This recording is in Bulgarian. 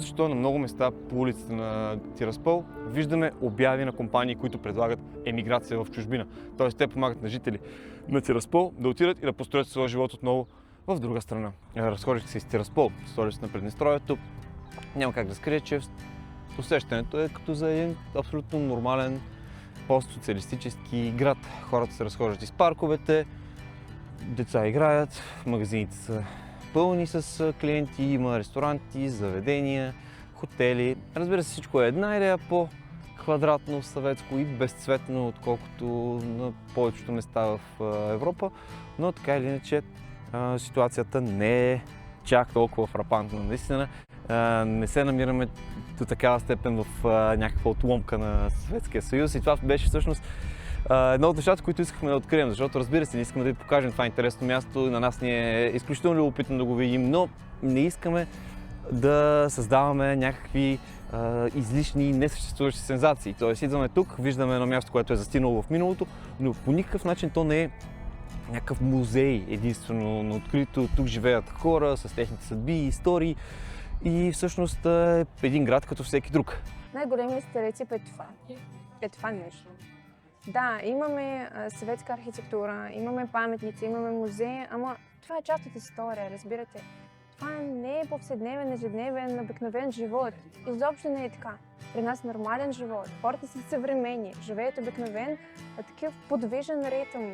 защо на много места по улиците на Тираспол виждаме обяви на компании, които предлагат емиграция в чужбина. Тоест те помагат на жители на Тираспол да отидат и да построят своя живот отново в друга страна. Разхождайки се из Тираспол, столицата на Приднестровието, няма как да скрия, че усещането е като за един абсолютно нормален постсоциалистически град. Хората се разхождат из парковете, деца играят, магазините са пълни с клиенти, има ресторанти, заведения, хотели. Разбира се, всичко е една идея по-квадратно, съветско и безцветно, отколкото на повечето места в Европа, но така или иначе ситуацията не е чак толкова фрапантна. Наистина не се намираме до такава степен в някаква отломка на Съветския съюз и това беше всъщност едно от нещата, които искахме да открием, защото разбира се, не искаме да ви покажем това интересно място, на нас ни е изключително любопитно да го видим, но не искаме да създаваме някакви излишни, несъществуващи сензации. Тоест идваме тук, виждаме едно място, което е застинало в миналото, но по никакъв начин то не е някакъв музей единствено на открито. Тук живеят хора с техните съдби и истории и всъщност е един град като всеки друг. Най-големият стереотип е това. Е това нещо. Да, имаме съветска архитектура, имаме паметници, имаме музеи, ама това е част от история, разбирате. Това не е повседневен, ежедневен, обикновен живот. Изобщо не е така. При нас нормален живот. Хората са съвременни, живеят обикновен, такъв подвижен ритъм.